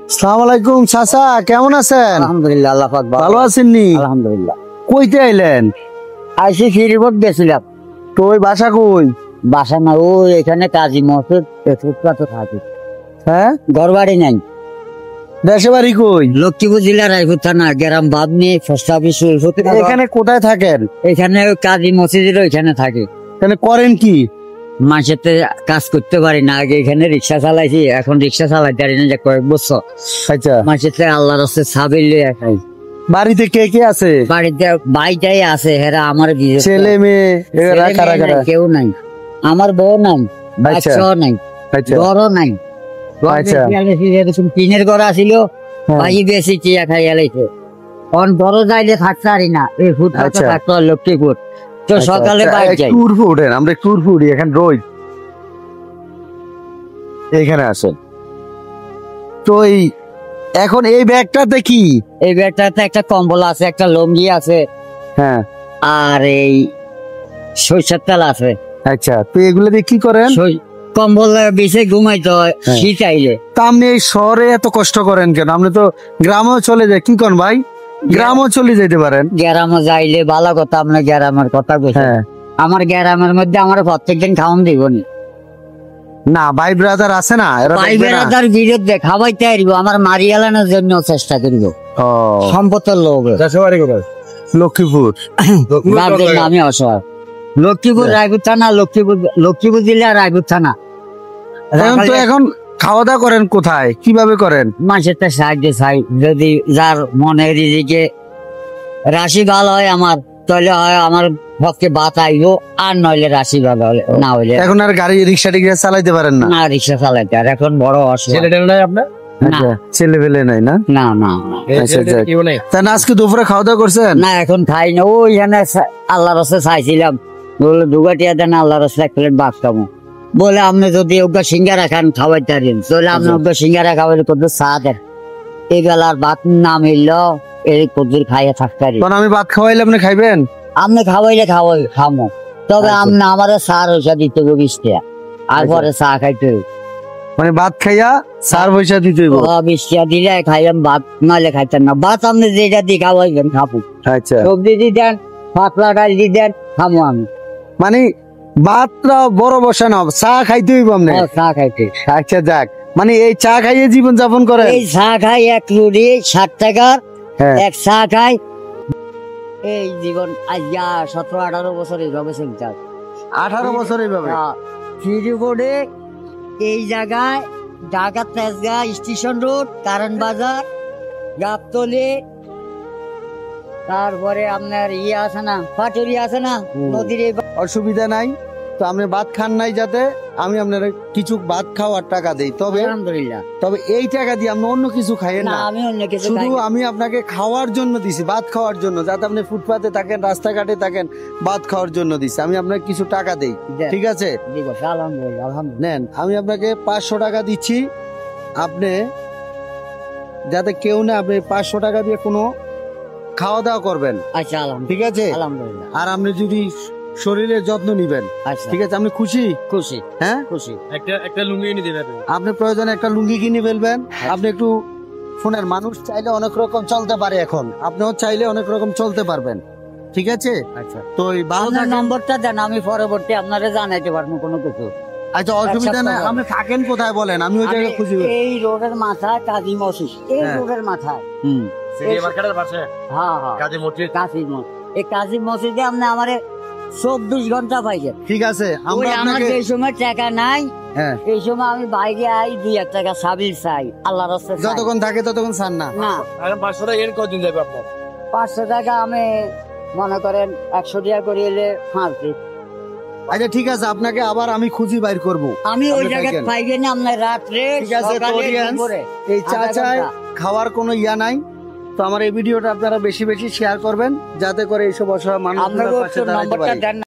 আসসালামু আলাইকুম চাচা, কেমন আছেন? আলহামদুলিল্লাহ, আল্লাহ পাক ভালো আছেন নি? আলহামদুলিল্লাহ। কইতে আইলেন? আইসি ফিরিবোর্ড গেছিলাম। তো ওই বাসা কই? বাসা না, ও এখানে কাজী মসজিদ ফুটপাতে থাকি। হ্যাঁ, ঘর বাড়ি নাই। দেশে বাড়ি কই? লক্ষ্মীপুর জেলার রায়পুর থানা, গ্রাম বাদনি, পোস্ট অফিস। এখানে কোথায় থাকেন? এখানে কাজী মসজিদের ওইখানে থাকি। এখানে করেন কি? মাসের কাজ করতে পারি না। আগে এখানে রিক্সা চালাইছি, এখন রিক্সা চালাইতে পারি না যে কয়েক বছর। আচ্ছা, মাসের আল্লাহর রাস্তে সাবিলে খাই। বাড়িতে কে কে আছে? বাড়িতে বাইটাই আছে, হেরা আমার ছেলে মেয়ে এরা কারা কারা? কেউ নাই। আমার বউ নাই, আচ্ছা বাচ্চাও নাই, আচ্ছা ঘরও নাই। আচ্ছা। টিনের ঘর আসিল, হ্যাঁ। ভাই বেশি চিয়া খাই এলাইছে। অন বড় যাইলে থাকতে পারি না, এই ফুটপাতে আচ্ছা। থাকতো লক্ষ্মীপুর। তো আচ্ছা, সকালে আচ্ছা, বাইরে যাই। একটু উঠবো, উঠেন, আমরা একটু উঠবো, এখানে রই, এইখানে আসেন। তো এই এখন এই ব্যাগটাতে কি? এই ব্যাগটাতে একটা কম্বল আছে, একটা লঙ্গি আছে, হ্যাঁ, আর এই সরষের তেল আছে। আচ্ছা। তো এগুলো দিয়ে কি করেন? কম্বল বিছে ঘুমাইতে হয় হ্যাঁ। শীত আইলে। তা আপনি এই শহরে এত কষ্ট করেন কেন? আপনি তো গ্রামেও চলে যায়, কি করেন ভাই? গ্রামও চলে যেতে পারেন। গ্রামে যাইলে ভালো কথা, আপনার গ্রামের কথা বলছেন। হ্যাঁ, আমার গ্রামের মধ্যে আমার প্রত্যেকদিন খাওয়ান দিবনি। না ভাই ব্রাদার আছে না, এরা ভাই দেখবে না? বেড়াদার বিরুদ্ধে খাওয়াইতে আসবো, আমার মারি এলানোর জন্য চেষ্টা করব। ও, সম্পদের লোভ। লক্ষ্মীপুর। যার জন্য আমি অসহায়। লক্ষ্মীপুর রায়পুর থানা, লক্ষ্মীপুর জেলা রায়পুর থানা। এখন খাওয়া দাওয়া করেন কোথায়, কিভাবে করেন? মানুষের তো সাহায্য চাই, যদি যার মনে রিজিকে রাশি ভালো হয় আমার, তাহলে হয় আমার পক্ষে ভাত আইবো, আর নইলে রাশি ভালো হলে না হইলে এখন আর গাড়ি রিক্সা টিক্সা চালাইতে পারেন না? না, রিক্সা চালাইতে। আর এখন বড় অসহায়। আপনার না। ছেলে পেলে নাই না? না না না। আচ্ছা, যাক। তা না, আজকে দুপুরে খাওয়া দাওয়া করছেন? না, এখন খাই না। ওইখানে আল্লাহর রাস্তায় চাইছিলাম, বললো দুগাটিয়া দেন, আল্লাহর রাস্তায় এক প্লেট ভাত খাবো। বলে আপনি যদি ওকে সিঙ্গারা খান খাওয়াইতে পারেন, তাহলে আপনি ওকে সিঙ্গারা খাওয়াইলে কত চা দেন। এই বেলার ভাত না মিলল, এই কদ্দুর খাইয়ে থাকতে পারি। তখন আমি ভাত খাওয়াইলে আপনি খাইবেন? আপনি খাওয়াইলে খামো, তবে আপনি আমার চা রসা দিতে হবে 20 টাকা, আর পরে চা খাইতে হবে। মানে ভাত খাইয়া 4 পয়সা দিতে হইব? 20 টাকা দিলে খাইলাম ভাত, নাহলে খাইতেন না ভাত। আপনি যেটা দিয়ে খাওয়াইবেন খাবো। আচ্ছা, সবজি দিয়ে দেন, পাতলা ডাল দিয়ে দেন, খামো আমি। মানে ভাতটা বড় বসা না, চা খাইতে হইব আপনি? চা খাইতে। আচ্ছা, যাক। মানে এই চা খাইয়ে জীবন যাপন করেন? এই চা খাই 1 রুটি 60 টাকার, হ্যাঁ। এক চা খাই। এই জীবন আজ 17-18 বছর এইভাবে চলছে। 18 বছর এইভাবে? ফিরিবোর্ডে এই জায়গায় ঢাকা তেজগাঁ স্টেশন রোড, কারণ বাজার, গাবতলি, তারপরে আপনার আছে না, পাটুরি আছে না, নদীর এই অসুবিধা নাই। তো আপনি ভাত খান নাই, যাতে আমি আপনার কিছু ভাত খাওয়ার টাকা দেই, তবে আলহামদুলিল্লাহ। তবে এই টাকা দিয়ে আপনি অন্য কিছু খাইয়েন না, না। আমি অন্য কিছু শুধু খাই না। আমি আপনাকে খাওয়ার জন্য দিছি, ভাত খাওয়ার জন্য, যাতে আপনি ফুটপাতে থাকেন, রাস্তাঘাটে থাকেন, ভাত খাওয়ার জন্য দিছি। আমি আপনাকে কিছু টাকা দেই, দেন। ঠিক আছে? দিব, আলহামদুলিল্লাহ, আলহামদুলিল্লাহ। নেন, আমি আপনাকে 500 টাকা দিচ্ছি। আপনি যাতে কেউ না, আপনি 500 টাকা দিয়ে কোনো খাওয়া দাওয়া করবেন, আচ্ছা, আলহামদুলিল্লাহ, ঠিক আছে? আলহামদুলিল্লাহ। আর আপনি যদি শরীরের যত্ন নিবেন, আচ্ছা, ঠিক আছে? আপনি খুশি? খুশি, হ্যাঁ, খুশি। একটা লুঙ্গি এনে দেবেন। আপনি প্রয়োজনে একটা লুঙ্গি কিনে ফেলবেন। আপনি একটু ফোনের, মানুষ চাইলে অনেক রকম চলতে পারে, এখন আপনিও চাইলে অনেক রকম চলতে পারবেন, ঠিক আছে? আচ্ছা, তো এই ভালো আপনার থাকেন। নম্বরটা দেন, আমি পরবর্তী আপনারা জানাইতে পারবো কোনো কিছু। আচ্ছা, অসুবিধা নাই। সপ্তাহ আপনি থাকেন কোথায় বলেন, আমি ওই জায়গায় খুঁজি। এই রোডের মাথায় কাজী মসজিদ, এই হ্যাঁ। রোডের মাথায়। সিটি মার্কেটের পাশে হ্যাঁ হ্যাঁ, কাজী মসজিদ। কাজী মসজিদ। এই কাজী মসজিদে আপনি আমারে 24 ঘন্টা পাইছেন। ঠিক আছে, ওই আমরা আমার আপনাকে, এই সময় টাকা নাই, হ্যাঁ, এই সময় আমি বাইরে আই 2-1 টাকা সাবিল চাই, আল্লাহর রাস্তায় চাই। যতক্ষণ থাকে ততক্ষণ চান না? না, এখন 500 টাকা এর কদিন যাবে আপনার? 500 টাকা আমি মনে করেন 100 টাকা করে এলে ফাঁসি। আচ্ছা, ঠিক আছে, আপনাকে আবার আমি খুঁজি বাইর করব। আমি ওই আপনি জায়গায় থাকেন। পাইবেন না, আপনার রাত্রে, ঠিক আছে, তো সকালে, audience, দুপুরে। এই চা আধা চায় ঘন্টা। খাওয়ার কোনো ইয়া নাই। তো আমার এই ভিডিওটা আপনারা বেশি বেশি শেয়ার করবেন, যাতে করে এইসব অসহায় মানুষগুলোর আপনাকে পাশে দাঁড়াতে নম্বরটা পারি। দেন।